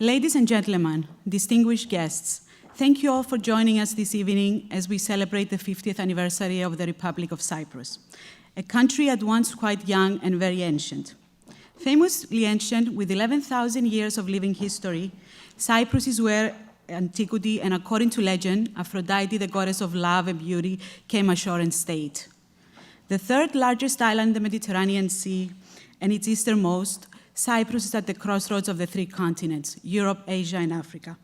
Ladies and gentlemen, distinguished guests, thank you all for joining us this evening as we celebrate the 50th anniversary of the Republic of Cyprus, a country at once quite young and very ancient. Famously ancient, with 11,000 years of living history, Cyprus is where antiquity and, according to legend, Aphrodite, the goddess of love and beauty, came ashore and stayed. The third largest island in the Mediterranean Sea and its easternmost, Cyprus is at the crossroads of the three continents, Europe, Asia, and Africa.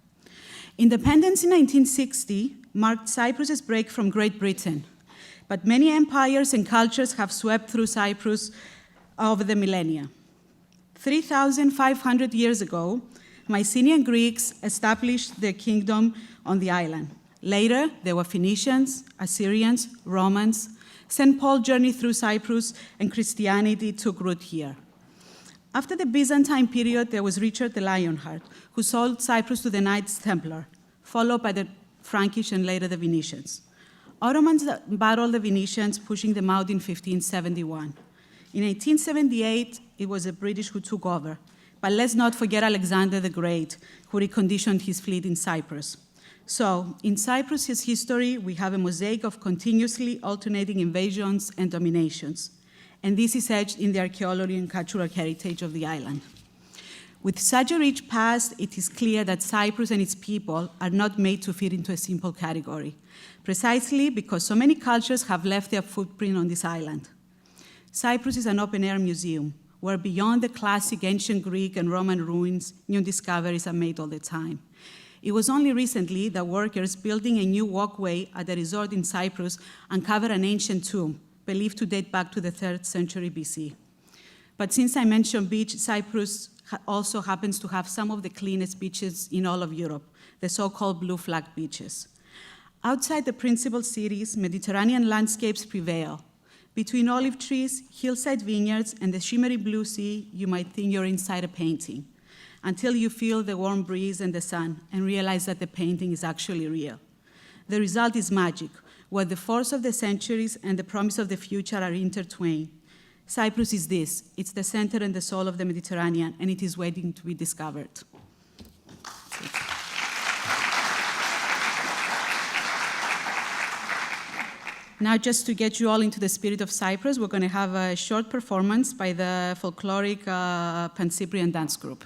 Independence in 1960 marked Cyprus's break from Great Britain, but many empires and cultures have swept through Cyprus over the millennia. 3,500 years ago, Mycenaean Greeks established their kingdom on the island. Later, there were Phoenicians, Assyrians, Romans. St. Paul journeyed through Cyprus, and Christianity took root here. After the Byzantine period, there was Richard the Lionheart, who sold Cyprus to the Knights Templar, followed by the Frankish and later the Venetians. Ottomans battled the Venetians, pushing them out in 1571. In 1878, it was the British who took over. But let's not forget Alexander the Great, who reconditioned his fleet in Cyprus. So, in Cyprus's history, we have a mosaic of continuously alternating invasions and dominations. And this is etched in the archaeology and cultural heritage of the island. With such a rich past, it is clear that Cyprus and its people are not made to fit into a simple category, precisely because so many cultures have left their footprint on this island. Cyprus is an open-air museum, where beyond the classic ancient Greek and Roman ruins, new discoveries are made all the time. It was only recently that workers building a new walkway at a resort in Cyprus uncovered an ancient tomb, believed to date back to the 3rd century BC. But since I mentioned beach, Cyprus also happens to have some of the cleanest beaches in all of Europe, the so-called blue flag beaches. Outside the principal cities, Mediterranean landscapes prevail. Between olive trees, hillside vineyards, and the shimmery blue sea, you might think you're inside a painting, until you feel the warm breeze and the sun and realize that the painting is actually real. The result is magic, where the force of the centuries and the promise of the future are intertwined. Cyprus is this. It's the center and the soul of the Mediterranean, and it is waiting to be discovered. Now, just to get you all into the spirit of Cyprus, we're going to have a short performance by the folkloric Pan-Cyprian dance group.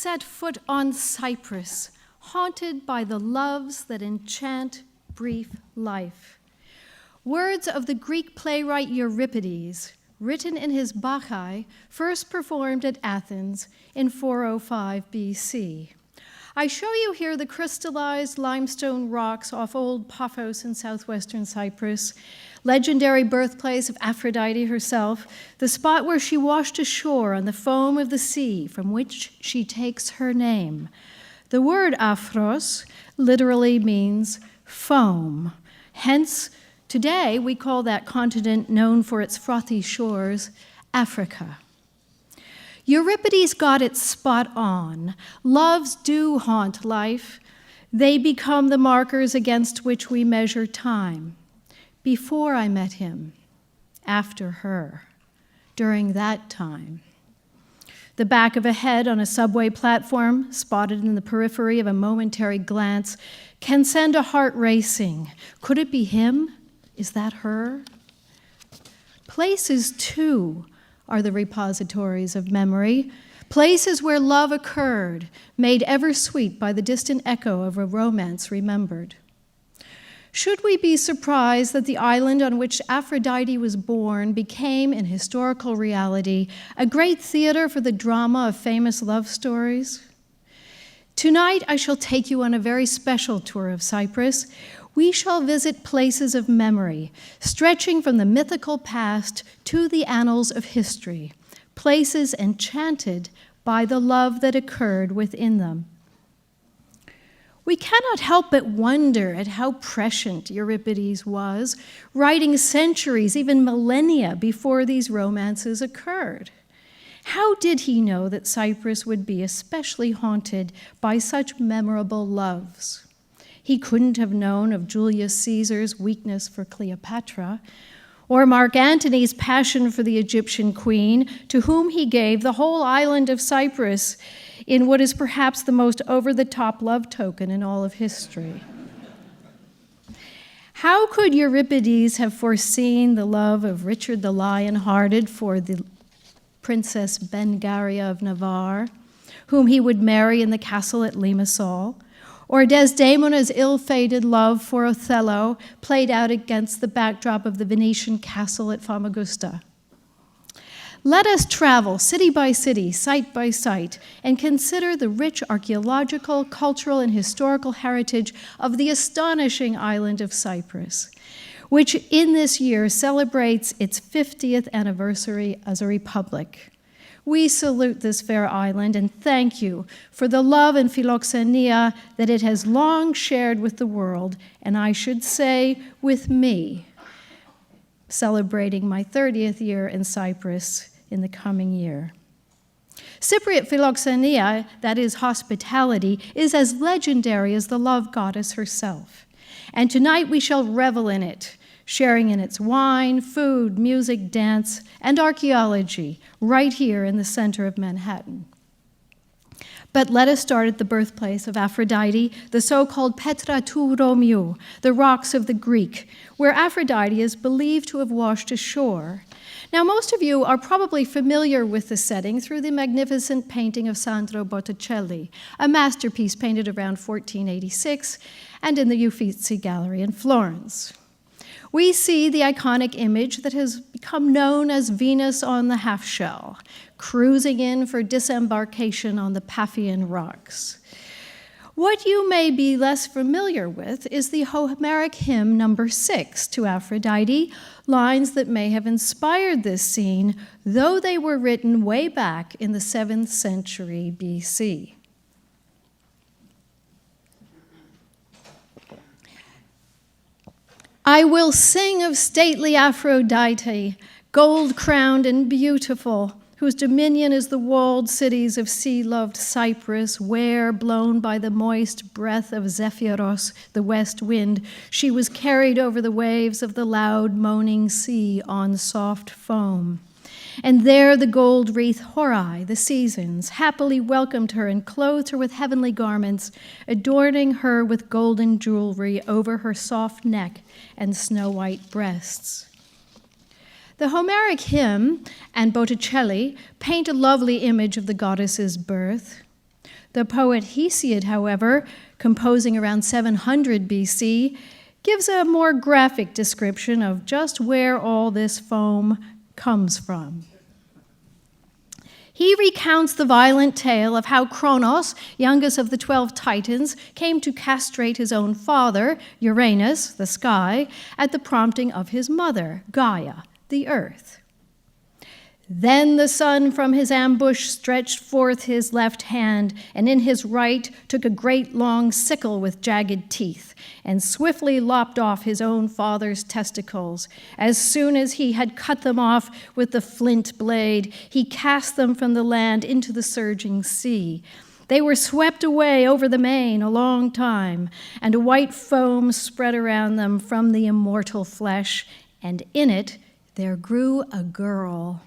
set foot on Cyprus, haunted by the loves that enchant brief life. Words of the Greek playwright Euripides, written in his Bacchae, first performed at Athens in 405 BC. I show you here the crystallized limestone rocks off Old Paphos in southwestern Cyprus, legendary birthplace of Aphrodite herself, the spot where she washed ashore on the foam of the sea from which she takes her name. The word aphros literally means foam. Hence, today we call that continent known for its frothy shores Africa. Euripides got it spot on. Loves do haunt life. They become the markers against which we measure time. Before I met him, after her, during that time. The back of a head on a subway platform, spotted in the periphery of a momentary glance, can send a heart racing. Could it be him? Is that her? Places, too, are the repositories of memory, places where love occurred, made ever sweet by the distant echo of a romance remembered. Should we be surprised that the island on which Aphrodite was born became, in historical reality, a great theater for the drama of famous love stories? Tonight, I shall take you on a very special tour of Cyprus. We shall visit places of memory, stretching from the mythical past to the annals of history, places enchanted by the love that occurred within them. We cannot help but wonder at how prescient Euripides was, writing centuries, even millennia before these romances occurred. How did he know that Cyprus would be especially haunted by such memorable loves? He couldn't have known of Julius Caesar's weakness for Cleopatra, or Mark Antony's passion for the Egyptian queen, to whom he gave the whole island of Cyprus in what is perhaps the most over-the-top love token in all of history. How could Euripides have foreseen the love of Richard the Lion-Hearted for the Princess Berengaria of Navarre, whom he would marry in the castle at Limassol, or Desdemona's ill-fated love for Othello, played out against the backdrop of the Venetian castle at Famagusta? Let us travel city by city, site by site, and consider the rich archaeological, cultural, and historical heritage of the astonishing island of Cyprus, which in this year celebrates its 50th anniversary as a republic. We salute this fair island and thank you for the love and philoxenia that it has long shared with the world, and I should say with me, celebrating my 30th year in Cyprus in the coming year. Cypriot philoxenia, that is hospitality, is as legendary as the love goddess herself. And tonight we shall revel in it, sharing in its wine, food, music, dance, and archaeology, right here in the center of Manhattan. But let us start at the birthplace of Aphrodite, the so-called Petra tou Romiou, the rocks of the Greek, where Aphrodite is believed to have washed ashore. Now, most of you are probably familiar with the setting through the magnificent painting of Sandro Botticelli, a masterpiece painted around 1486 and in the Uffizi Gallery in Florence. We see the iconic image that has become known as Venus on the half-shell, cruising in for disembarkation on the Paphian rocks. What you may be less familiar with is the Homeric hymn number 6 to Aphrodite, lines that may have inspired this scene, though they were written way back in the 7th century BC. I will sing of stately Aphrodite, gold-crowned and beautiful, whose dominion is the walled cities of sea-loved Cyprus, where, blown by the moist breath of Zephyros, the west wind, she was carried over the waves of the loud moaning sea on soft foam. And there the gold wreath Horai, the seasons, happily welcomed her and clothed her with heavenly garments, adorning her with golden jewelry over her soft neck and snow-white breasts. The Homeric hymn and Botticelli paint a lovely image of the goddess's birth. The poet Hesiod, however, composing around 700 BC, gives a more graphic description of just where all this foam comes from. He recounts the violent tale of how Kronos, youngest of the 12 Titans, came to castrate his own father, Uranus, the sky, at the prompting of his mother, Gaia, the earth. Then the sun from his ambush stretched forth his left hand, and in his right took a great long sickle with jagged teeth, and swiftly lopped off his own father's testicles. As soon as he had cut them off with the flint blade, he cast them from the land into the surging sea. They were swept away over the main a long time, and a white foam spread around them from the immortal flesh, and in it there grew a girl.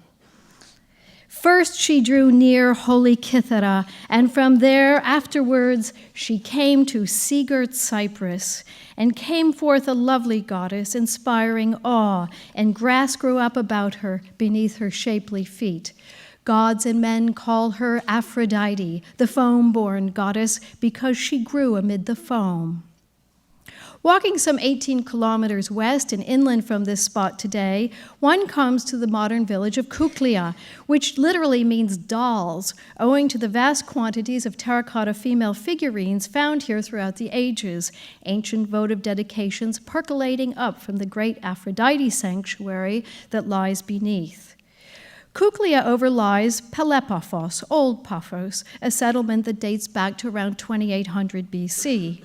First she drew near holy Cythera, and from there afterwards she came to sea-girt Cyprus, and came forth a lovely goddess, inspiring awe, and grass grew up about her beneath her shapely feet. Gods and men call her Aphrodite, the foam-born goddess, because she grew amid the foam. Walking some 18 kilometers west and inland from this spot today, one comes to the modern village of Kuklia, which literally means dolls, owing to the vast quantities of terracotta female figurines found here throughout the ages, ancient votive dedications percolating up from the great Aphrodite sanctuary that lies beneath. Kuklia overlies Pelopaphos, Old Paphos, a settlement that dates back to around 2800 BC.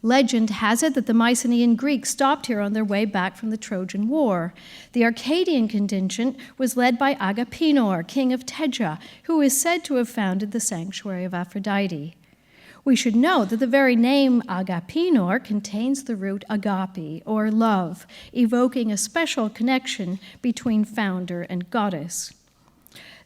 Legend has it that the Mycenaean Greeks stopped here on their way back from the Trojan War. The Arcadian contingent was led by Agapinor, king of Teja, who is said to have founded the sanctuary of Aphrodite. We should note that the very name Agapinor contains the root agape, or love, evoking a special connection between founder and goddess.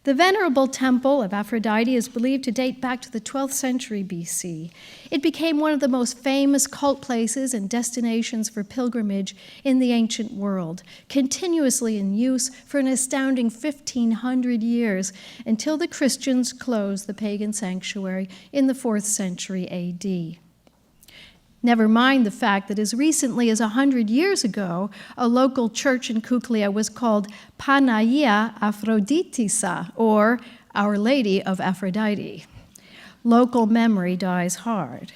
The venerable temple of Aphrodite is believed to date back to the 12th century BC. It became one of the most famous cult places and destinations for pilgrimage in the ancient world, continuously in use for an astounding 1,500 years until the Christians closed the pagan sanctuary in the 4th century AD. Never mind the fact that as recently as 100 years ago, a local church in Kuklia was called Panagia Aphroditisa, or Our Lady of Aphrodite. Local memory dies hard.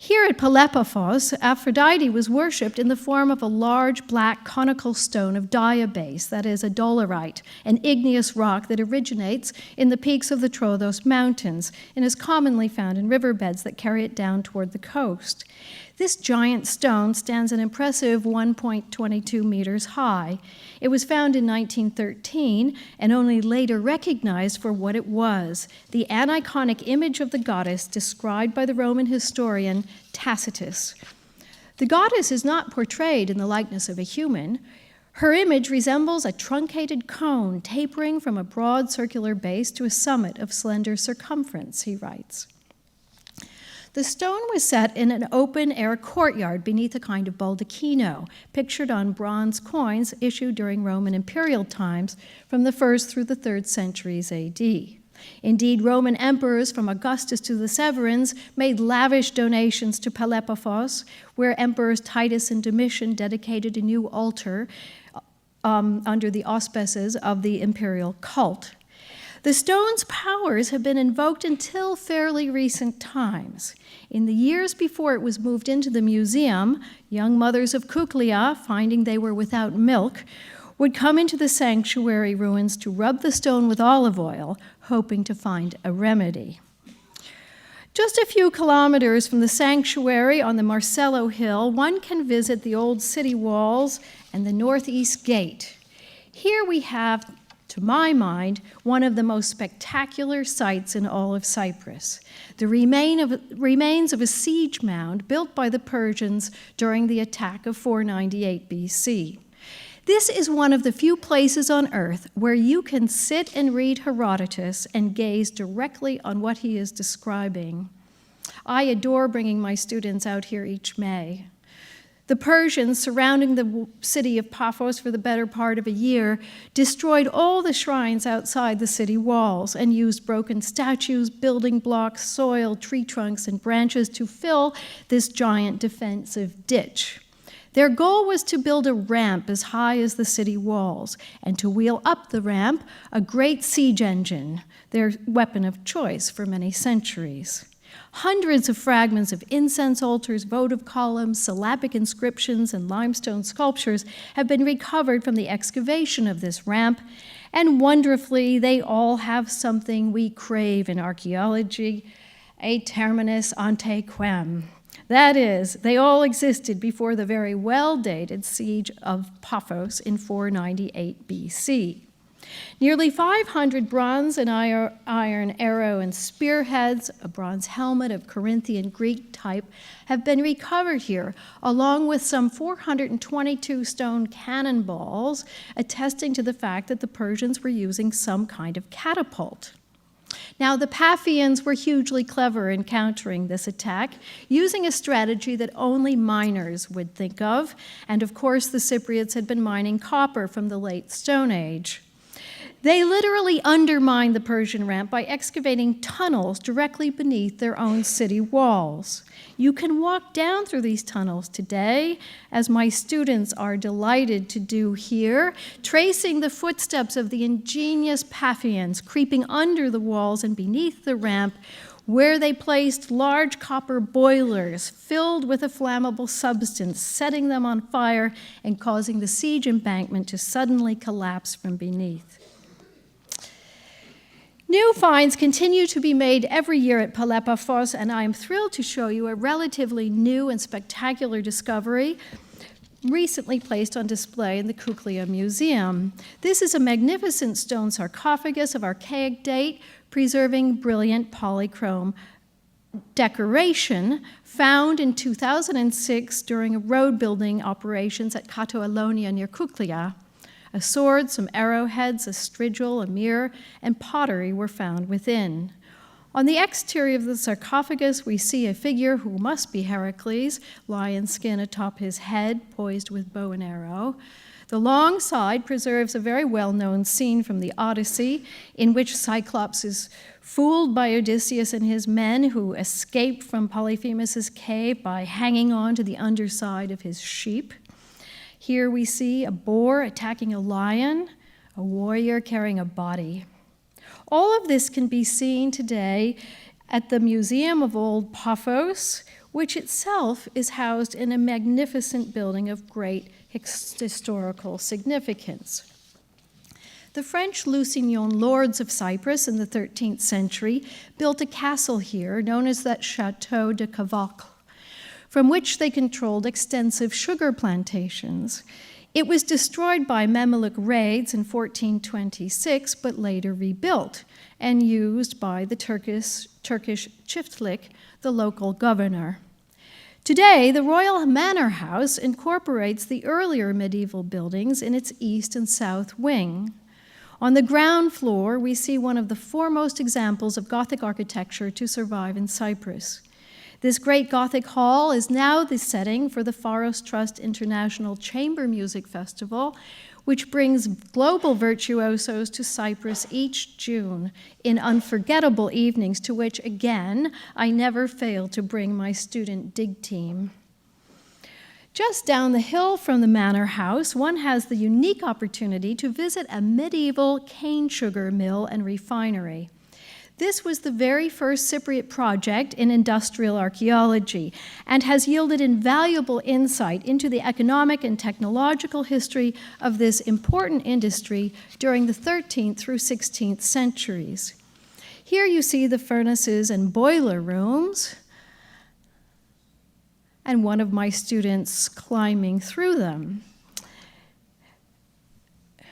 Here at Pelopaphos, Aphrodite was worshipped in the form of a large black conical stone of diabase, that is, a dolerite, an igneous rock that originates in the peaks of the Troodos Mountains and is commonly found in riverbeds that carry it down toward the coast. This giant stone stands an impressive 1.22 meters high. It was found in 1913 and only later recognized for what it was, the aniconic image of the goddess described by the Roman historian Tacitus. The goddess is not portrayed in the likeness of a human. Her image resembles a truncated cone tapering from a broad circular base to a summit of slender circumference, he writes. The stone was set in an open-air courtyard beneath a kind of baldacchino, pictured on bronze coins issued during Roman imperial times from the 1st through the 3rd centuries AD. Indeed, Roman emperors from Augustus to the Severins made lavish donations to Pelopaphos, where emperors Titus and Domitian dedicated a new altar under the auspices of the imperial cult. The stone's powers have been invoked until fairly recent times. In the years before it was moved into the museum, young mothers of Kuklia, finding they were without milk, would come into the sanctuary ruins to rub the stone with olive oil, hoping to find a remedy. Just a few kilometers from the sanctuary on the Marcello Hill, one can visit the old city walls and the northeast gate. Here we have, to my mind, one of the most spectacular sights in all of Cyprus, the remains of a siege mound built by the Persians during the attack of 498 BC. This is one of the few places on earth where you can sit and read Herodotus and gaze directly on what he is describing. I adore bringing my students out here each May. The Persians, surrounding the city of Paphos for the better part of a year, destroyed all the shrines outside the city walls and used broken statues, building blocks, soil, tree trunks, and branches to fill this giant defensive ditch. Their goal was to build a ramp as high as the city walls and to wheel up the ramp a great siege engine, their weapon of choice for many centuries. Hundreds of fragments of incense altars, votive columns, syllabic inscriptions, and limestone sculptures have been recovered from the excavation of this ramp, and wonderfully, they all have something we crave in archaeology, a terminus ante quem. That is, they all existed before the very well-dated siege of Paphos in 498 BC. Nearly 500 bronze and iron arrow and spearheads, a bronze helmet of Corinthian Greek type, have been recovered here, along with some 422 stone cannonballs, attesting to the fact that the Persians were using some kind of catapult. Now, the Paphians were hugely clever in countering this attack, using a strategy that only miners would think of, and of course the Cypriots had been mining copper from the late Stone Age. They literally undermined the Persian ramp by excavating tunnels directly beneath their own city walls. You can walk down through these tunnels today, as my students are delighted to do here, tracing the footsteps of the ingenious Paphians creeping under the walls and beneath the ramp, where they placed large copper boilers filled with a flammable substance, setting them on fire and causing the siege embankment to suddenly collapse from beneath. New finds continue to be made every year at Paphos, and I am thrilled to show you a relatively new and spectacular discovery recently placed on display in the Kuklia Museum. This is a magnificent stone sarcophagus of archaic date, preserving brilliant polychrome decoration found in 2006 during road building operations at Kato Alonia near Kuklia. A sword, some arrowheads, a strigil, a mirror, and pottery were found within. On the exterior of the sarcophagus, we see a figure who must be Heracles, lion skin atop his head, poised with bow and arrow. The long side preserves a very well-known scene from the Odyssey, in which Cyclops is fooled by Odysseus and his men who escaped from Polyphemus' cave by hanging on to the underside of his sheep. Here we see a boar attacking a lion, a warrior carrying a body. All of this can be seen today at the Museum of Old Paphos, which itself is housed in a magnificent building of great historical significance. The French Lusignan lords of Cyprus in the 13th century built a castle here known as the Château de Cavacle, from which they controlled extensive sugar plantations. It was destroyed by Mamluk raids in 1426, but later rebuilt and used by the Turkish Çiftlik, the local governor. Today, the Royal Manor House incorporates the earlier medieval buildings in its east and south wing. On the ground floor, we see one of the foremost examples of Gothic architecture to survive in Cyprus. This great Gothic hall is now the setting for the Pharos Trust International Chamber Music Festival, which brings global virtuosos to Cyprus each June in unforgettable evenings, to which, again, I never fail to bring my student dig team. Just down the hill from the Manor House, one has the unique opportunity to visit a medieval cane sugar mill and refinery. This was the very first Cypriot project in industrial archaeology and has yielded invaluable insight into the economic and technological history of this important industry during the 13th through 16th centuries. Here you see the furnaces and boiler rooms, and one of my students climbing through them.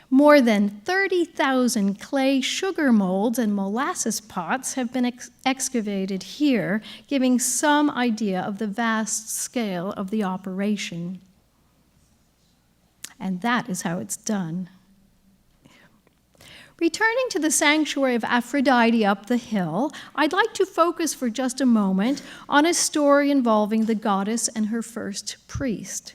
More than 30,000 clay sugar molds and molasses pots have been excavated here, giving some idea of the vast scale of the operation. And that is how it's done. Returning to the sanctuary of Aphrodite up the hill, I'd like to focus for just a moment on a story involving the goddess and her first priest.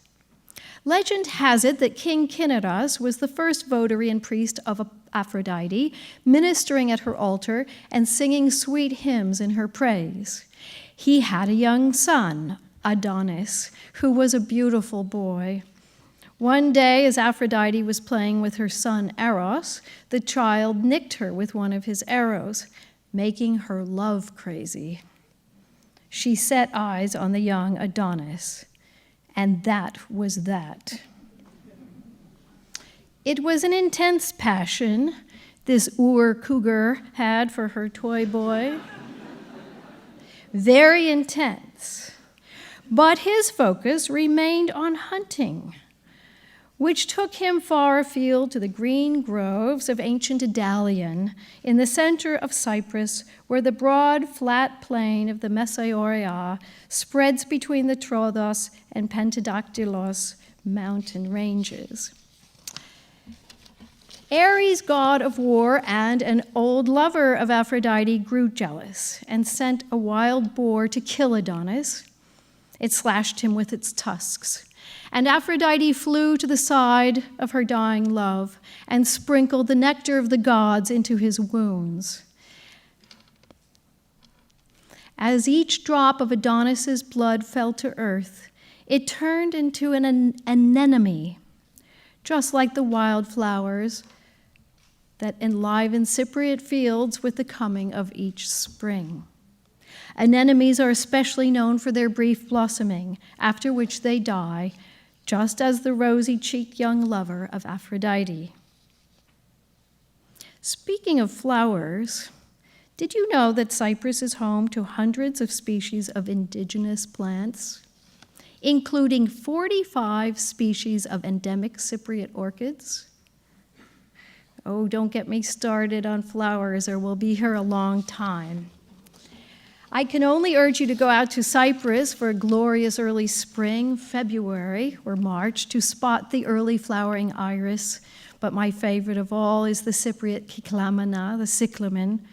Legend has it that King Cinyras was the first votary and priest of Aphrodite, ministering at her altar and singing sweet hymns in her praise. He had a young son, Adonis, who was a beautiful boy. One day, as Aphrodite was playing with her son Eros, the child nicked her with one of his arrows, making her love crazy. She set eyes on the young Adonis, and that was that. It was an intense passion this cougar had for her toy boy. Very intense. But his focus remained on hunting, which took him far afield to the green groves of ancient Idalion in the center of Cyprus, where the broad, flat plain of the Mesaoria spreads between the Troodos and Pentadactylos mountain ranges. Ares, god of war and an old lover of Aphrodite, grew jealous and sent a wild boar to kill Adonis. It slashed him with its tusks. And Aphrodite flew to the side of her dying love and sprinkled the nectar of the gods into his wounds. As each drop of Adonis's blood fell to earth, it turned into an anemone, just like the wildflowers that enliven Cypriot fields with the coming of each spring. Anemones are especially known for their brief blossoming, after which they die, just as the rosy-cheeked young lover of Aphrodite. Speaking of flowers, did you know that Cyprus is home to hundreds of species of indigenous plants, including 45 species of endemic Cypriot orchids? Oh, don't get me started on flowers, or we'll be here a long time. I can only urge you to go out to Cyprus for a glorious early spring, February or March, to spot the early flowering iris. But my favorite of all is the Cypriot cyclamena, the cyclamen,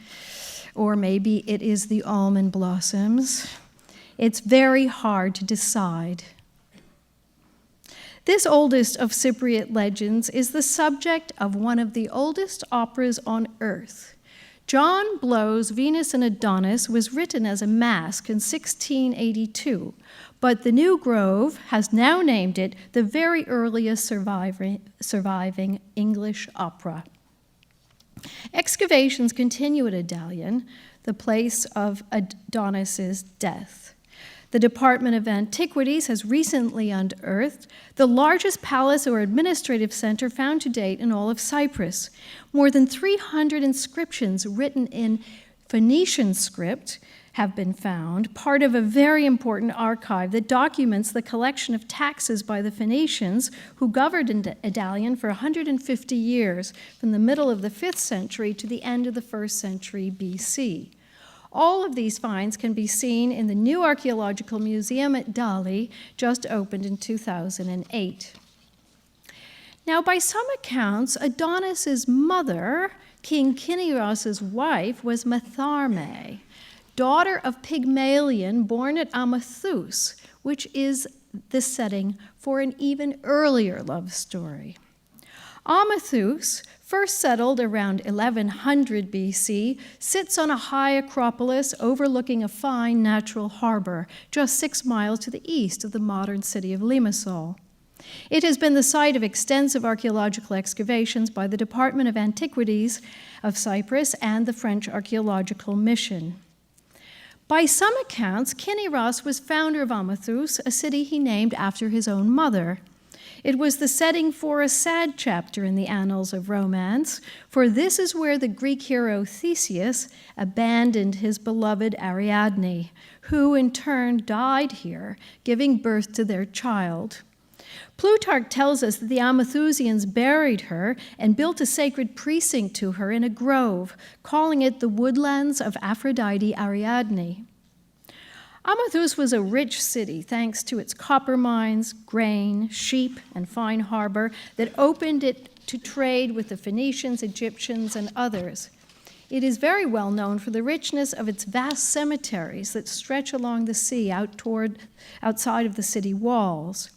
or maybe it is the almond blossoms. It's very hard to decide. This oldest of Cypriot legends is the subject of one of the oldest operas on earth. John Blow's Venus and Adonis was written as a masque in 1682, but the New Grove has now named it the very earliest surviving English opera. Excavations continue at Idalion, the place of Adonis's death. The Department of Antiquities has recently unearthed the largest palace or administrative center found to date in all of Cyprus. More than 300 inscriptions written in Phoenician script have been found, part of a very important archive that documents the collection of taxes by the Phoenicians who governed in Idalion for 150 years, from the middle of the 5th century to the end of the 1st century BC. All of these finds can be seen in the new archaeological museum at Dali, just opened in 2008. Now, by some accounts, Adonis's mother, King Cinyras' wife, was Matharme, daughter of Pygmalion, born at Amathus, which is the setting for an even earlier love story. Amathus, first settled around 1100 BC, sits on a high acropolis overlooking a fine natural harbor, just 6 miles to the east of the modern city of Limassol. It has been the site of extensive archaeological excavations by the Department of Antiquities of Cyprus and the French Archaeological Mission. By some accounts, Cinyras was founder of Amathus, a city he named after his own mother. It was the setting for a sad chapter in the annals of romance, for this is where the Greek hero Theseus abandoned his beloved Ariadne, who in turn died here, giving birth to their child. Plutarch tells us that the Amathusians buried her and built a sacred precinct to her in a grove, calling it the Woodlands of Aphrodite Ariadne. Amathus was a rich city thanks to its copper mines, grain, sheep, and fine harbor that opened it to trade with the Phoenicians, Egyptians, and others. It is very well known for the richness of its vast cemeteries that stretch along the sea outside of the city walls.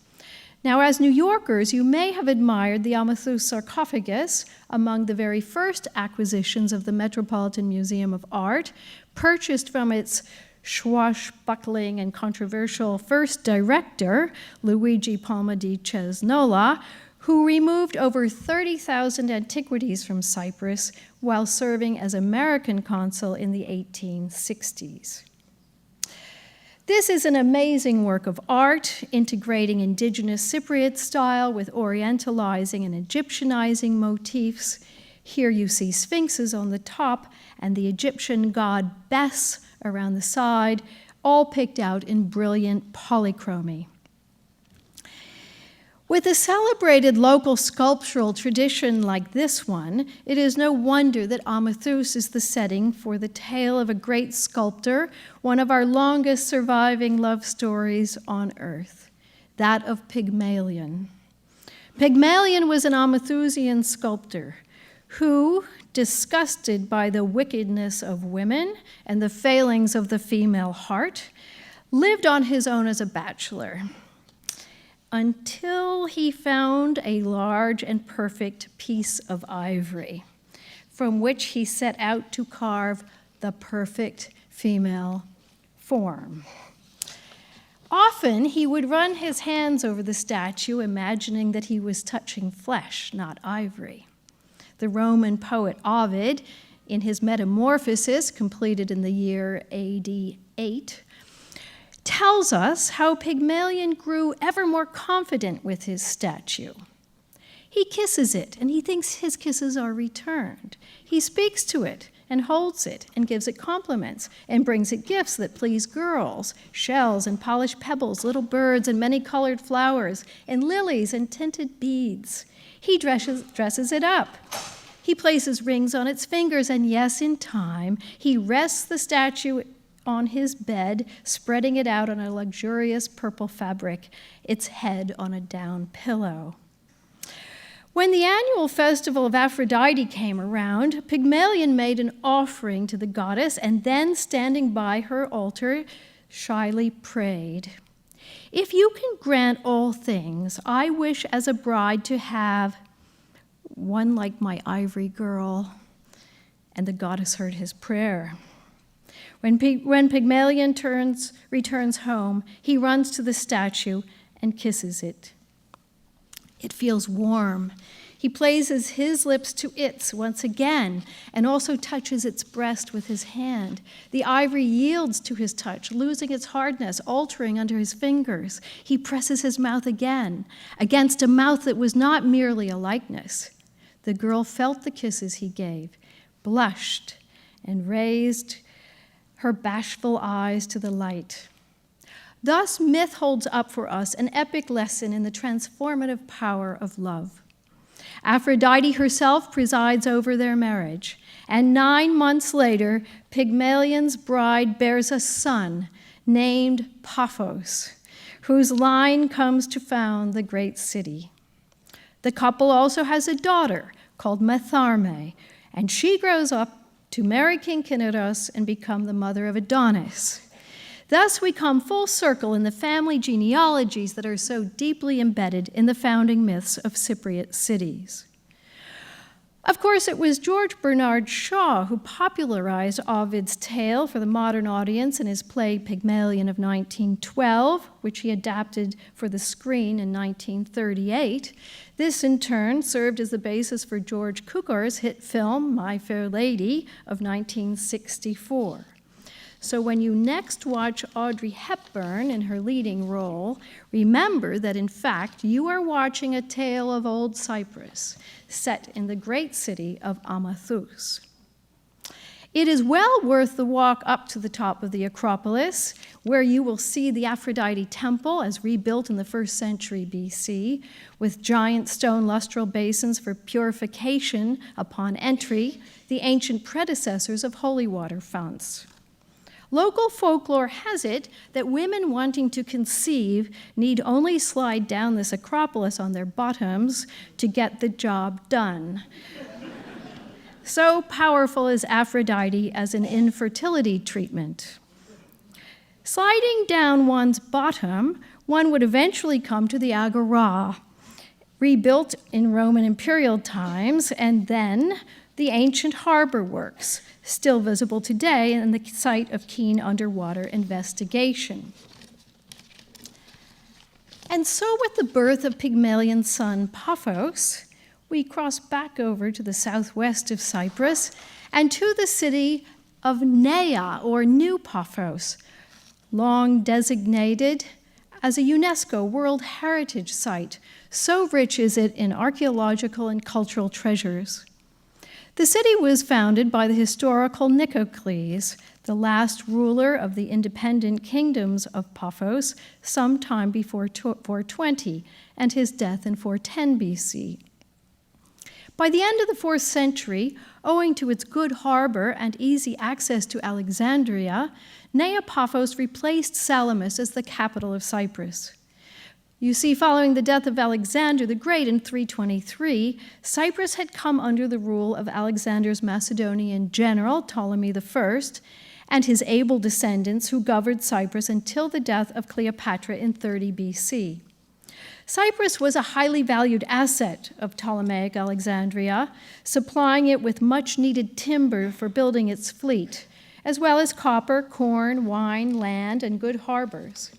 Now, as New Yorkers, you may have admired the Amathus sarcophagus, among the very first acquisitions of the Metropolitan Museum of Art, purchased from its swashbuckling and controversial first director, Luigi Palma di Cesnola, who removed over 30,000 antiquities from Cyprus while serving as American consul in the 1860s. This is an amazing work of art, integrating indigenous Cypriot style with orientalizing and Egyptianizing motifs. Here you see sphinxes on the top and the Egyptian god Bes around the side, all picked out in brilliant polychromy. With a celebrated local sculptural tradition like this one, it is no wonder that Amathus is the setting for the tale of a great sculptor, one of our longest surviving love stories on earth, that of Pygmalion. Pygmalion was an Amathusian sculptor who, disgusted by the wickedness of women and the failings of the female heart, lived on his own as a bachelor, until he found a large and perfect piece of ivory, from which he set out to carve the perfect female form. Often he would run his hands over the statue, imagining that he was touching flesh, not ivory. The Roman poet Ovid, in his Metamorphosis, completed in the year AD 8, tells us how Pygmalion grew ever more confident with his statue. He kisses it, and he thinks his kisses are returned. He speaks to it and holds it and gives it compliments and brings it gifts that please girls, shells and polished pebbles, little birds and many-colored flowers, and lilies and tinted beads. He dresses it up. He places rings on its fingers, and yes, in time, he rests the statue on his bed, spreading it out on a luxurious purple fabric, its head on a down pillow. When the annual festival of Aphrodite came around, Pygmalion made an offering to the goddess and then, standing by her altar, shyly prayed, "If you can grant all things, I wish as a bride to have one like my ivory girl." And the goddess heard his prayer. When Pygmalion returns home, he runs to the statue and kisses it. It feels warm. He places his lips to its once again and also touches its breast with his hand. The ivory yields to his touch, losing its hardness, altering under his fingers. He presses his mouth again against a mouth that was not merely a likeness. The girl felt the kisses he gave, blushed, and raised her bashful eyes to the light. Thus, myth holds up for us an epic lesson in the transformative power of love. Aphrodite herself presides over their marriage, and 9 months later, Pygmalion's bride bears a son named Paphos, whose line comes to found the great city. The couple also has a daughter called Metharme, and she grows up to marry King Kineros and become the mother of Adonis. Thus, we come full circle in the family genealogies that are so deeply embedded in the founding myths of Cypriot cities. Of course, it was George Bernard Shaw who popularized Ovid's tale for the modern audience in his play Pygmalion of 1912, which he adapted for the screen in 1938. This, in turn, served as the basis for George Cukor's hit film My Fair Lady of 1964. So when you next watch Audrey Hepburn in her leading role, remember that in fact you are watching a tale of old Cyprus, set in the great city of Amathus. It is well worth the walk up to the top of the Acropolis, where you will see the Aphrodite temple as rebuilt in the 1st century BC, with giant stone lustral basins for purification upon entry, the ancient predecessors of holy water founts. Local folklore has it that women wanting to conceive need only slide down this Acropolis on their bottoms to get the job done. So powerful is Aphrodite as an infertility treatment. Sliding down one's bottom one would eventually come to the Agora, rebuilt in Roman imperial times, and then the ancient harbor works, still visible today and the site of keen underwater investigation. And so with the birth of Pygmalion's son Paphos, we cross back over to the southwest of Cyprus and to the city of Nea, or New Paphos, long designated as a UNESCO World Heritage Site. So rich is it in archaeological and cultural treasures. The city was founded by the historical Nicocles, the last ruler of the independent kingdoms of Paphos, sometime before 420, and his death in 410 BC. By the end of the 4th century, owing to its good harbor and easy access to Alexandria, Nea Paphos replaced Salamis as the capital of Cyprus. You see, following the death of Alexander the Great in 323, Cyprus had come under the rule of Alexander's Macedonian general, Ptolemy I, and his able descendants who governed Cyprus until the death of Cleopatra in 30 BC. Cyprus was a highly valued asset of Ptolemaic Alexandria, supplying it with much-needed timber for building its fleet, as well as copper, corn, wine, land, and good harbors.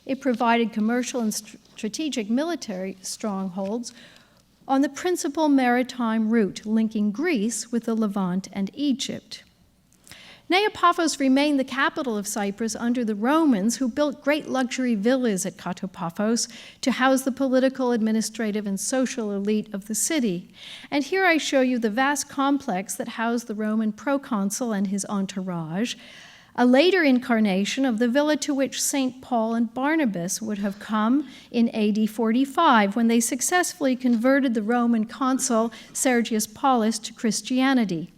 It provided commercial and strategic military strongholds on the principal maritime route linking Greece with the Levant and Egypt. Nea Paphos remained the capital of Cyprus under the Romans, who built great luxury villas at Katopaphos to house the political, administrative, and social elite of the city. And here I show you the vast complex that housed the Roman proconsul and his entourage, a later incarnation of the villa to which St. Paul and Barnabas would have come in AD 45 when they successfully converted the Roman consul Sergius Paulus to Christianity.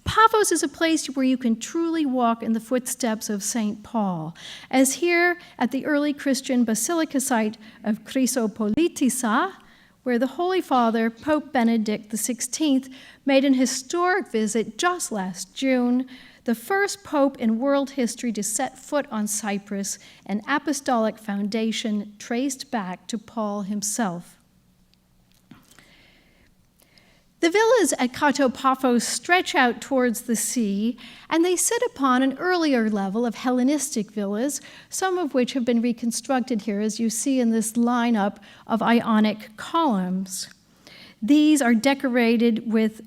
Paphos is a place where you can truly walk in the footsteps of St. Paul, as here at the early Christian basilica site of Chrysopolitissa, where the Holy Father, Pope Benedict XVI, made an historic visit just last June, the first pope in world history to set foot on Cyprus, an apostolic foundation traced back to Paul himself. The villas at Katopaphos stretch out towards the sea, and they sit upon an earlier level of Hellenistic villas, some of which have been reconstructed here, as you see in this lineup of Ionic columns. These are decorated with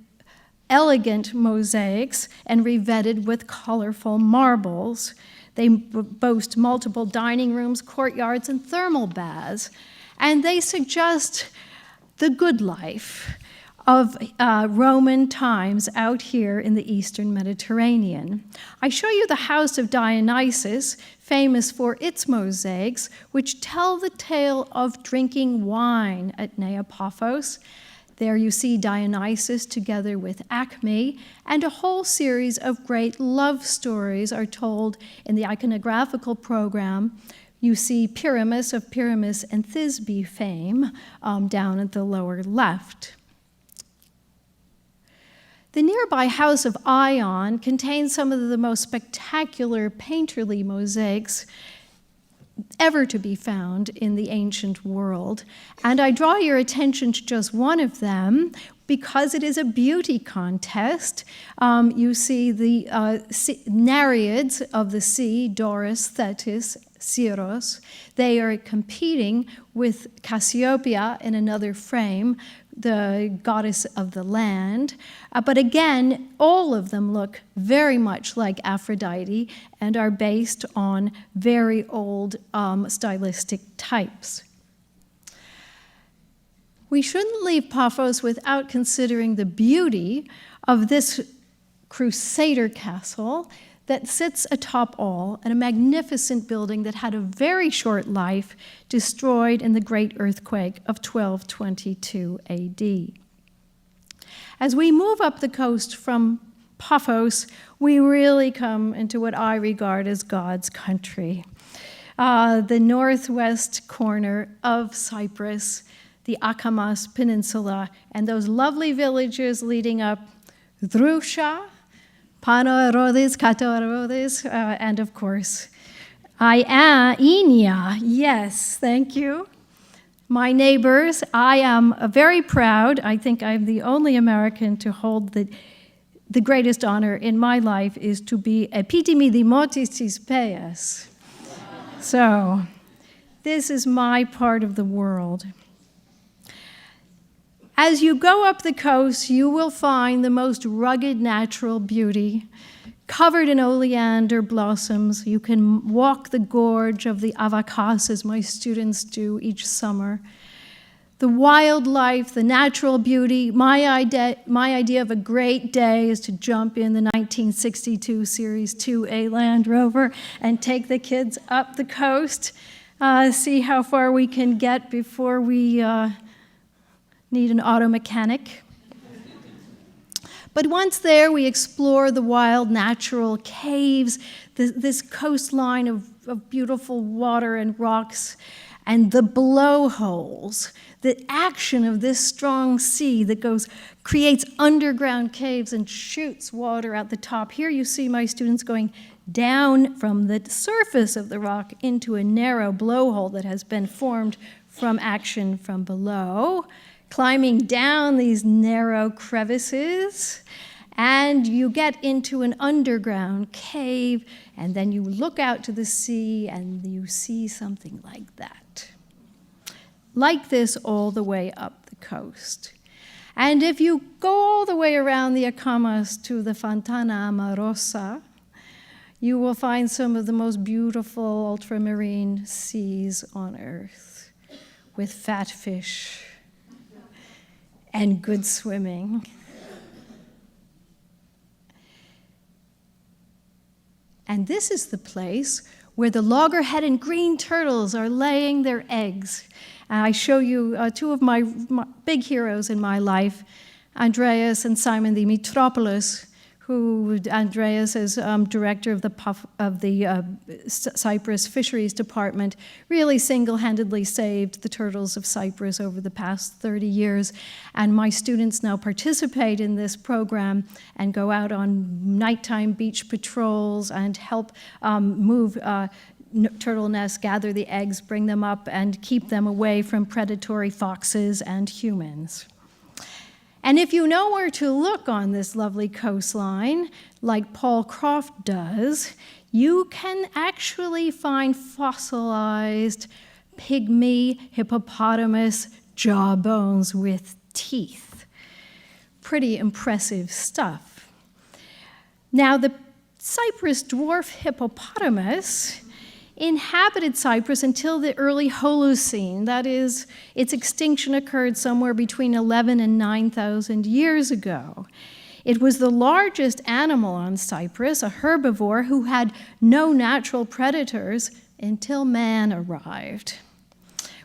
elegant mosaics and revetted with colorful marbles. They boast multiple dining rooms, courtyards, and thermal baths, and they suggest the good life of Roman times out here in the Eastern Mediterranean. I show you the house of Dionysus, famous for its mosaics, which tell the tale of drinking wine at Nea Paphos. There you see Dionysus together with Acme, and a whole series of great love stories are told in the iconographical program. You see Pyramus of Pyramus and Thisbe fame down at the lower left. The nearby house of Ion contains some of the most spectacular painterly mosaics ever to be found in the ancient world. And I draw your attention to just one of them because it is a beauty contest. You see the Nereids of the sea, Doris, Thetis, Syros. They are competing with Cassiopeia in another frame, the goddess of the land. But again, all of them look very much like Aphrodite and are based on very old stylistic types. We shouldn't leave Paphos without considering the beauty of this crusader castle that sits atop all in a magnificent building that had a very short life, destroyed in the great earthquake of 1222 AD. As we move up the coast from Paphos, we really come into what I regard as God's country. The northwest corner of Cyprus, the Akamas Peninsula, and those lovely villages leading up Drusha, Pano Erodis, Kato Erodis, and of course, I am Enya. Yes, thank you. My neighbors, I am very proud. I think I'm the only American to hold the greatest honor in my life is to be epitome dimotis tis paias. So, this is my part of the world. As you go up the coast, you will find the most rugged natural beauty, covered in oleander blossoms. You can walk the gorge of the Avacas, as my students do each summer. The wildlife, the natural beauty. My idea of a great day is to jump in the 1962 Series 2A Land Rover and take the kids up the coast, see how far we can get before we need an auto mechanic. But once there, we explore the wild natural caves, this coastline of beautiful water and rocks, and the blowholes, the action of this strong sea that creates underground caves and shoots water at the top. Here you see my students going down from the surface of the rock into a narrow blowhole that has been formed from action from below, climbing down these narrow crevices, and you get into an underground cave, and then you look out to the sea, and you see something like that. Like this all the way up the coast. And if you go all the way around the Acamas to the Fontana Amorosa, you will find some of the most beautiful ultramarine seas on Earth, with fat fish and good swimming. And this is the place where the loggerhead and green turtles are laying their eggs. And I show you two of my big heroes in my life, Andreas and Simon Dimitropoulos, who Andreas is director of the Cyprus Fisheries Department, really single-handedly saved the turtles of Cyprus over the past 30 years. And my students now participate in this program and go out on nighttime beach patrols and help move turtle nests, gather the eggs, bring them up, and keep them away from predatory foxes and humans. And if you know where to look on this lovely coastline, like Paul Croft does, you can actually find fossilized pygmy hippopotamus jawbones with teeth. Pretty impressive stuff. Now, the Cyprus dwarf hippopotamus inhabited Cyprus until the early Holocene. That is, its extinction occurred somewhere between 11 and 9,000 years ago. It was the largest animal on Cyprus, a herbivore who had no natural predators until man arrived.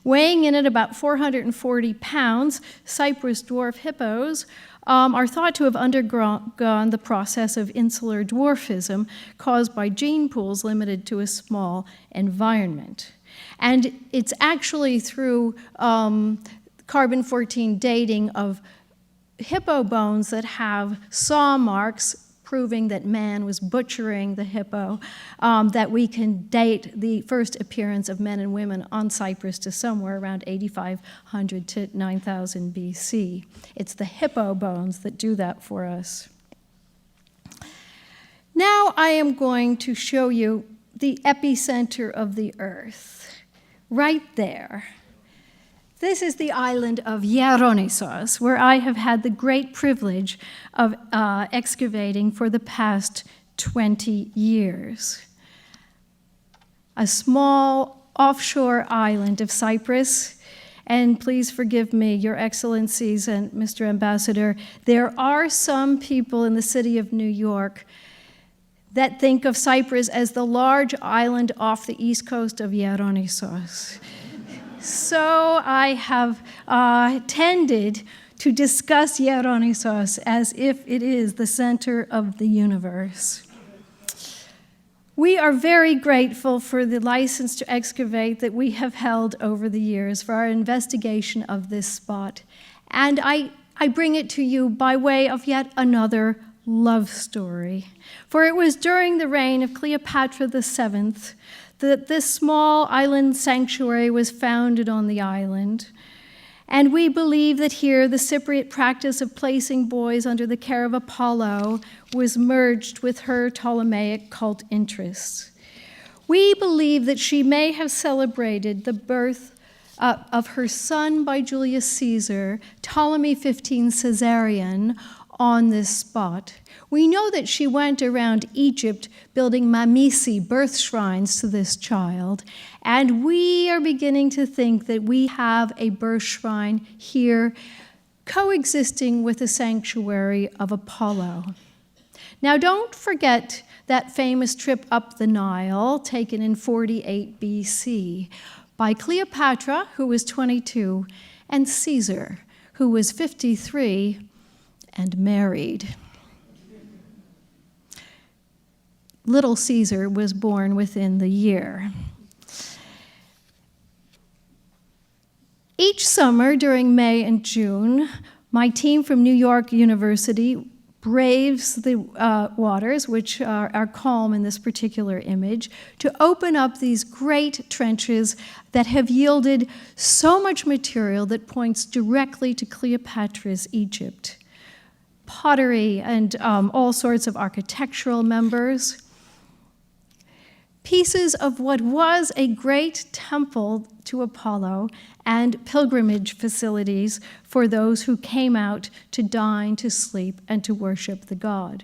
Weighing in at about 440 pounds, Cyprus dwarf hippos are thought to have undergone the process of insular dwarfism caused by gene pools limited to a small environment. And it's actually through carbon-14 dating of hippo bones that have saw marks proving that man was butchering the hippo, that we can date the first appearance of men and women on Cyprus to somewhere around 8,500 to 9,000 BC. It's the hippo bones that do that for us. Now I am going to show you the epicenter of the Earth, right there. This is the island of Hieronissos, where I have had the great privilege of excavating for the past 20 years. A small offshore island of Cyprus, and please forgive me, Your Excellencies and Mr. Ambassador, there are some people in the city of New York that think of Cyprus as the large island off the east coast of Hieronissos. So I have tended to discuss Hieronissos as if it is the center of the universe. We are very grateful for the license to excavate that we have held over the years for our investigation of this spot. And I bring it to you by way of yet another love story. For it was during the reign of Cleopatra VII that this small island sanctuary was founded on the island. And we believe that here the Cypriot practice of placing boys under the care of Apollo was merged with her Ptolemaic cult interests. We believe that she may have celebrated the birth of her son by Julius Caesar, Ptolemy 15 Caesarion, on this spot. We know that she went around Egypt building mamisi, birth shrines to this child, and we are beginning to think that we have a birth shrine here coexisting with the sanctuary of Apollo. Now, don't forget that famous trip up the Nile taken in 48 BC by Cleopatra, who was 22, and Caesar, who was 53 and married. Little Caesar was born within the year. Each summer during May and June, my team from New York University braves the waters, which are calm in this particular image, to open up these great trenches that have yielded so much material that points directly to Cleopatra's Egypt. Pottery and all sorts of architectural members. Pieces of what was a great temple to Apollo and pilgrimage facilities for those who came out to dine, to sleep, and to worship the god.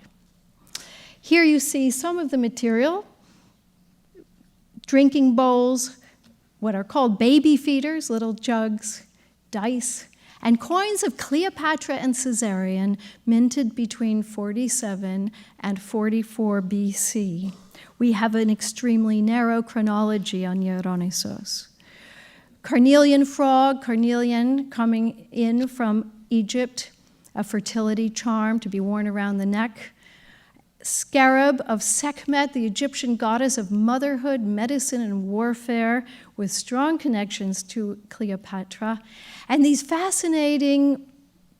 Here you see some of the material: drinking bowls, what are called baby feeders, little jugs, dice, and coins of Cleopatra and Caesarion minted between 47 and 44 BC. We have an extremely narrow chronology on Dionysos. Carnelian frog, carnelian coming in from Egypt, a fertility charm to be worn around the neck. Scarab of Sekhmet, the Egyptian goddess of motherhood, medicine, and warfare, with strong connections to Cleopatra. And these fascinating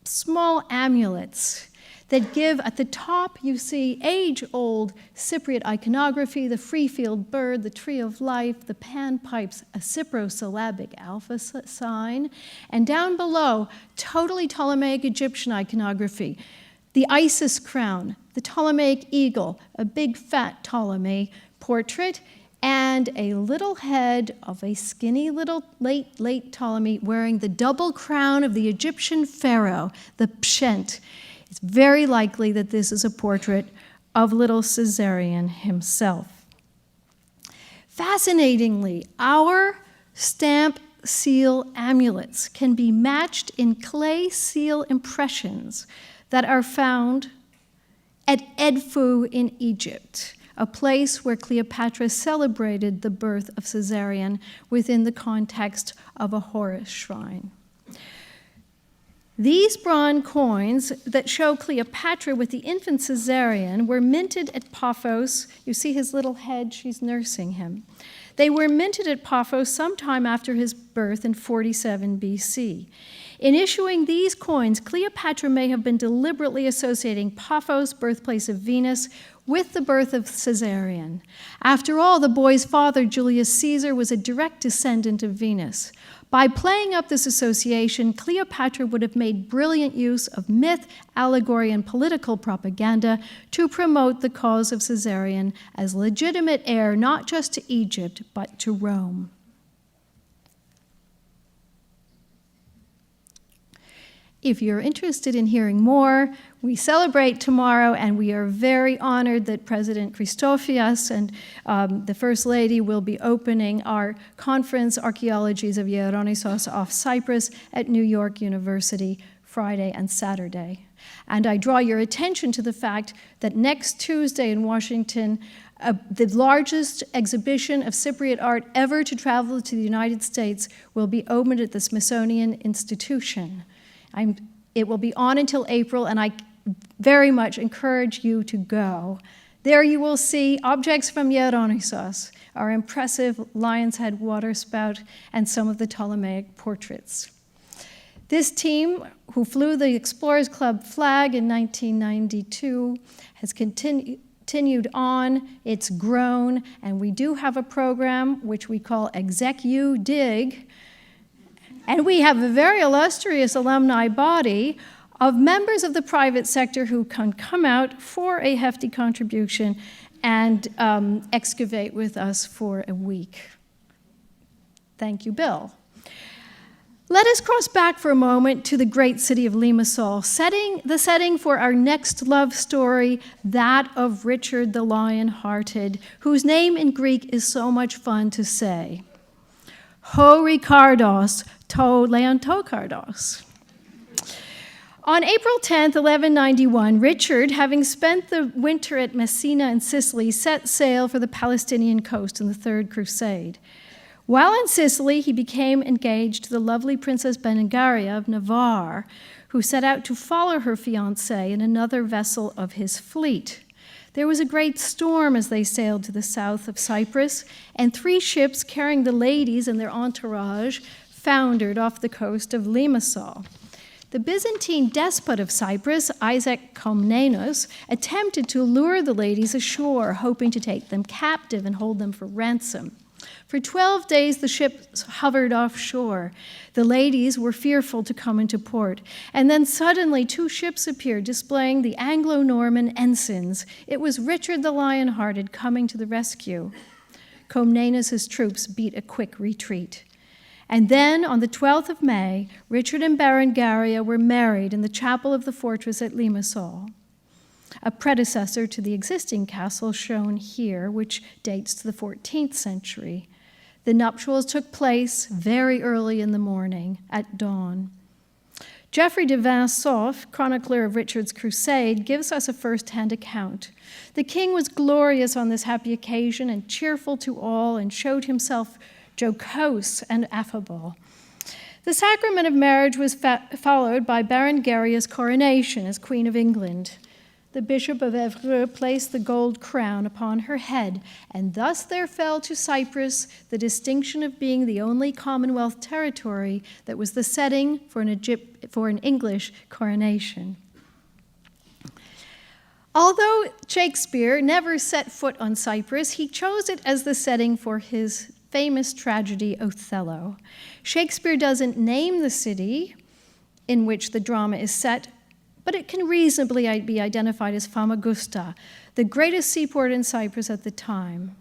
small amulets that give, at the top you see age-old Cypriot iconography, the free-field bird, the tree of life, the panpipes, a cyprosyllabic alpha sign, and down below, totally Ptolemaic Egyptian iconography, the Isis crown, the Ptolemaic eagle, a big fat Ptolemy portrait, and a little head of a skinny little late Ptolemy wearing the double crown of the Egyptian pharaoh, the Pshent. It's very likely that this is a portrait of little Caesarion himself. Fascinatingly, our stamp seal amulets can be matched in clay seal impressions that are found at Edfu in Egypt, a place where Cleopatra celebrated the birth of Caesarion within the context of a Horus shrine. These bronze coins that show Cleopatra with the infant Caesarion were minted at Paphos. You see his little head, she's nursing him. They were minted at Paphos sometime after his birth in 47 BC. In issuing these coins, Cleopatra may have been deliberately associating Paphos, birthplace of Venus, with the birth of Caesarion. After all, the boy's father, Julius Caesar, was a direct descendant of Venus. By playing up this association, Cleopatra would have made brilliant use of myth, allegory, and political propaganda to promote the cause of Caesarion as legitimate heir not just to Egypt, but to Rome. If you're interested in hearing more, we celebrate tomorrow, and we are very honored that President Christofias and the First Lady will be opening our conference, Archaeologies of Dionysos off Cyprus, at New York University, Friday and Saturday. And I draw your attention to the fact that next Tuesday in Washington, the largest exhibition of Cypriot art ever to travel to the United States will be opened at the Smithsonian Institution. It will be on until April, and I very much encourage you to go. There you will see objects from Dionysos, our impressive lion's head waterspout, and some of the Ptolemaic portraits. This team, who flew the Explorers Club flag in 1992, has continued on, it's grown, and we do have a program which we call Exec-U Dig, and we have a very illustrious alumni body of members of the private sector who can come out for a hefty contribution and excavate with us for a week. Thank you, Bill. Let us cross back for a moment to the great city of Limassol, the setting for our next love story, that of Richard the Lion-Hearted, whose name in Greek is so much fun to say. Ho Ricardos, to Leontokardos. On April 10th, 1191, Richard, having spent the winter at Messina in Sicily, set sail for the Palestinian coast in the Third Crusade. While in Sicily, he became engaged to the lovely Princess Berengaria of Navarre, who set out to follow her fiancé in another vessel of his fleet. There was a great storm as they sailed to the south of Cyprus, and 3 ships carrying the ladies and their entourage foundered off the coast of Limassol. The Byzantine despot of Cyprus, Isaac Komnenos, attempted to lure the ladies ashore, hoping to take them captive and hold them for ransom. For 12 days, the ships hovered offshore. The ladies were fearful to come into port. And then suddenly 2 ships appeared, displaying the Anglo-Norman ensigns. It was Richard the Lion-Hearted coming to the rescue. Komnenos' troops beat a quick retreat. And then, on the 12th of May, Richard and Berengaria were married in the chapel of the fortress at Limassol, a predecessor to the existing castle shown here, which dates to the 14th century. The nuptials took place very early in the morning, at dawn. Geoffrey de Vinsauf, chronicler of Richard's crusade, gives us a first-hand account. The king was glorious on this happy occasion and cheerful to all, and showed himself jocose and affable. The sacrament of marriage was followed by Berengaria's coronation as Queen of England. The Bishop of Évreux placed the gold crown upon her head, and thus there fell to Cyprus the distinction of being the only Commonwealth territory that was the setting for an English coronation. Although Shakespeare never set foot on Cyprus, he chose it as the setting for his famous tragedy Othello. Shakespeare doesn't name the city in which the drama is set, but it can reasonably be identified as Famagusta, the greatest seaport in Cyprus at the time.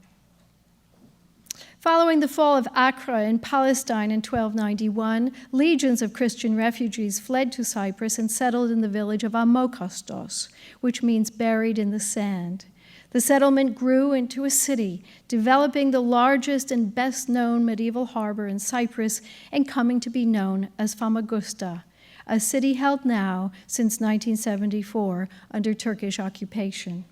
Following the fall of Acre in Palestine in 1291, legions of Christian refugees fled to Cyprus and settled in the village of Amokostos, which means buried in the sand. The settlement grew into a city, developing the largest and best-known medieval harbor in Cyprus and coming to be known as Famagusta, a city held now since 1974 under Turkish occupation.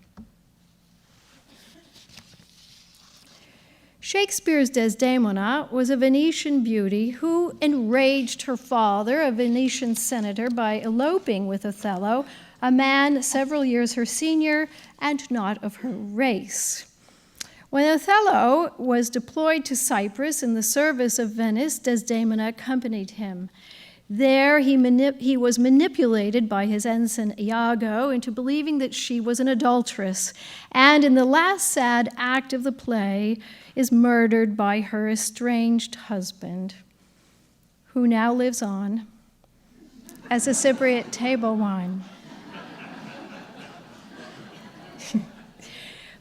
Shakespeare's Desdemona was a Venetian beauty who enraged her father, a Venetian senator, by eloping with Othello, a man several years her senior and not of her race. When Othello was deployed to Cyprus in the service of Venice, Desdemona accompanied him. There, he was manipulated by his ensign Iago into believing that she was an adulteress, and in the last sad act of the play is murdered by her estranged husband, who now lives on as a Cypriot table wine.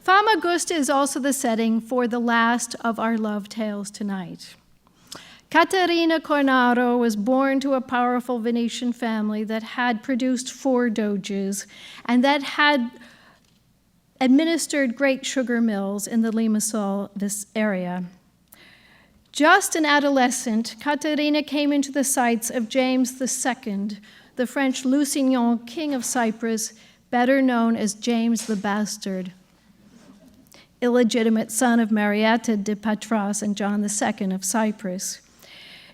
Famagusta is also the setting for the last of our love tales tonight. Caterina Cornaro was born to a powerful Venetian family that had produced 4 doges and that had administered great sugar mills in the Limassol area. Just an adolescent, Caterina came into the sights of James II, the French Lusignan king of Cyprus, better known as James the Bastard, illegitimate son of Marietta de Patras and John II of Cyprus.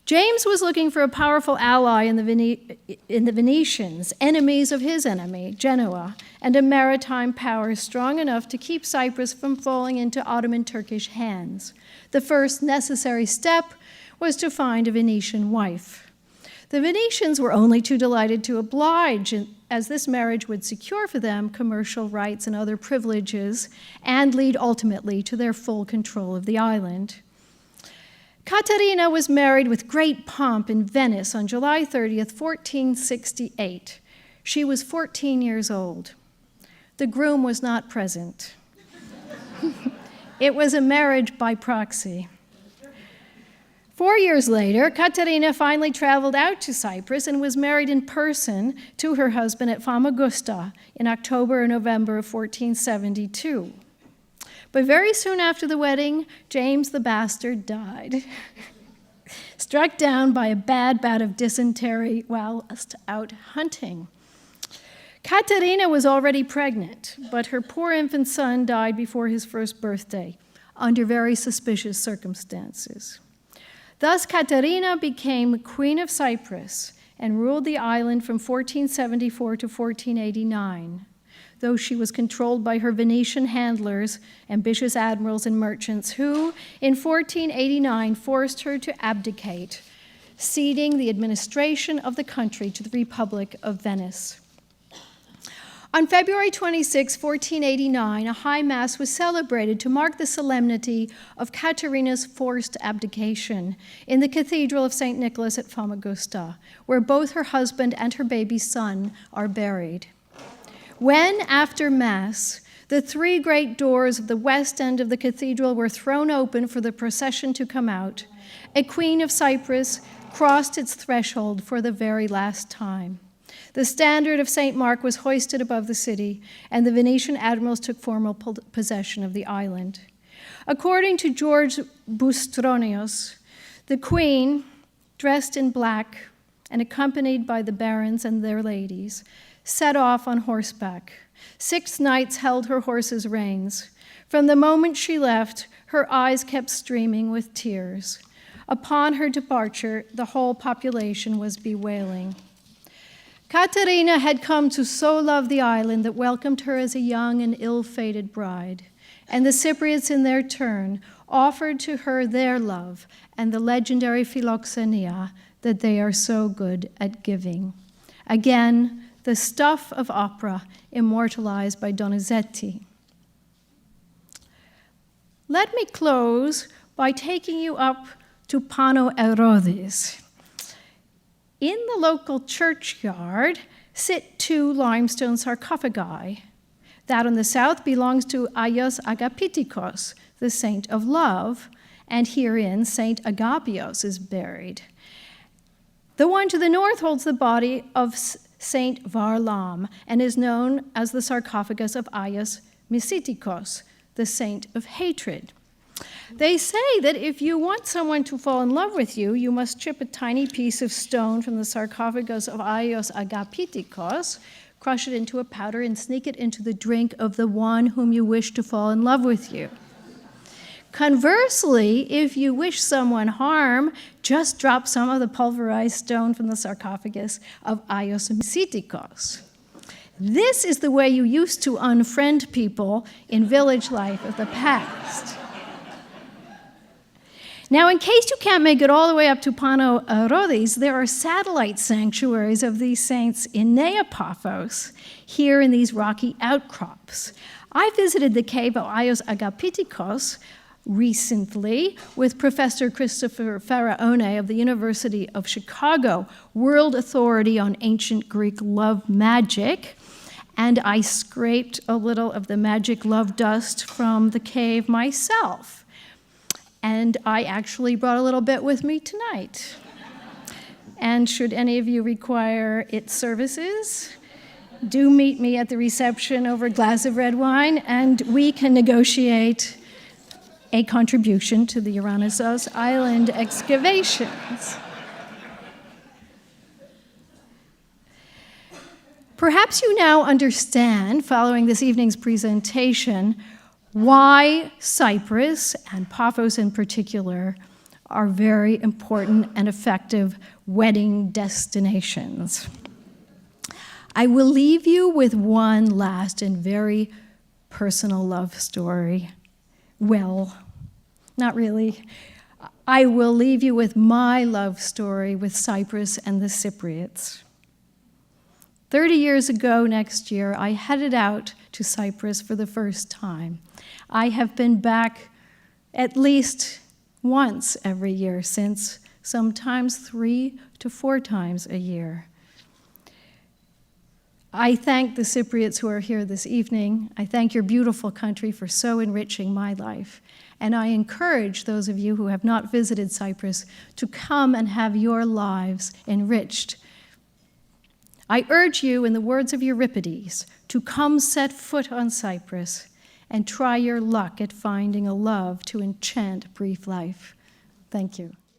James was looking for a powerful ally in the Venetians, enemies of his enemy, Genoa, and a maritime power strong enough to keep Cyprus from falling into Ottoman Turkish hands. The first necessary step was to find a Venetian wife. The Venetians were only too delighted to oblige as this marriage would secure for them commercial rights and other privileges and lead ultimately to their full control of the island. Caterina was married with great pomp in Venice on July 30th, 1468. She was 14 years old. The groom was not present. It was a marriage by proxy. 4 years later, Caterina finally traveled out to Cyprus and was married in person to her husband at Famagusta in October or November of 1472. But very soon after the wedding, James the Bastard died, struck down by a bad bout of dysentery whilst out hunting. Caterina was already pregnant, but her poor infant son died before his first birthday, under very suspicious circumstances. Thus, Caterina became Queen of Cyprus and ruled the island from 1474 to 1489, though she was controlled by her Venetian handlers, ambitious admirals and merchants, who, in 1489, forced her to abdicate, ceding the administration of the country to the Republic of Venice. On February 26, 1489, a high mass was celebrated to mark the solemnity of Caterina's forced abdication in the Cathedral of St. Nicholas at Famagusta, where both her husband and her baby son are buried. When, after Mass, the three great doors of the west end of the cathedral were thrown open for the procession to come out, a Queen of Cyprus crossed its threshold for the very last time. The standard of St. Mark was hoisted above the city, and the Venetian admirals took formal possession of the island. According to George Bustronius, the queen, dressed in black and accompanied by the barons and their ladies, set off on horseback. 6 knights held her horse's reins. From the moment she left, her eyes kept streaming with tears. Upon her departure, the whole population was bewailing. Caterina had come to so love the island that welcomed her as a young and ill-fated bride, and the Cypriots in their turn offered to her their love and the legendary philoxenia that they are so good at giving. Again, the stuff of opera immortalized by Donizetti. Let me close by taking you up to Pano Erodis. In the local churchyard sit 2 limestone sarcophagi. That on the south belongs to Aios Agapitikos, the saint of love, and herein Saint Agapios is buried. The one to the north holds the body of Saint Varlam and is known as the sarcophagus of Aios Misitikos, the saint of hatred. They say that if you want someone to fall in love with you, you must chip a tiny piece of stone from the sarcophagus of Aios Agapitikos, crush it into a powder, and sneak it into the drink of the one whom you wish to fall in love with you. Conversely, if you wish someone harm, just drop some of the pulverized stone from the sarcophagus of Aios Misitikos. This is the way you used to unfriend people in village life of the past. Now, in case you can't make it all the way up to Pano Erodis, there are satellite sanctuaries of these saints in Neapaphos, here in these rocky outcrops. I visited the cave of Aios Agapitikos recently with Professor Christopher Faraone of the University of Chicago, world authority on ancient Greek love magic, and I scraped a little of the magic love dust from the cave myself. And I actually brought a little bit with me tonight. And should any of you require its services, do meet me at the reception over a glass of red wine, and we can negotiate a contribution to the Ouranissos Island excavations. Perhaps you now understand, following this evening's presentation, why Cyprus, and Paphos in particular, are very important and effective wedding destinations. I will leave you with one last and very personal love story. Well, not really. I will leave you with my love story with Cyprus and the Cypriots. 30 years ago next year, I headed out to Cyprus for the first time. I have been back at least once every year since, sometimes 3 to 4 times a year. I thank the Cypriots who are here this evening. I thank your beautiful country for so enriching my life. And I encourage those of you who have not visited Cyprus to come and have your lives enriched. I urge you, in the words of Euripides, to come set foot on Cyprus and try your luck at finding a love to enchant brief life. Thank you.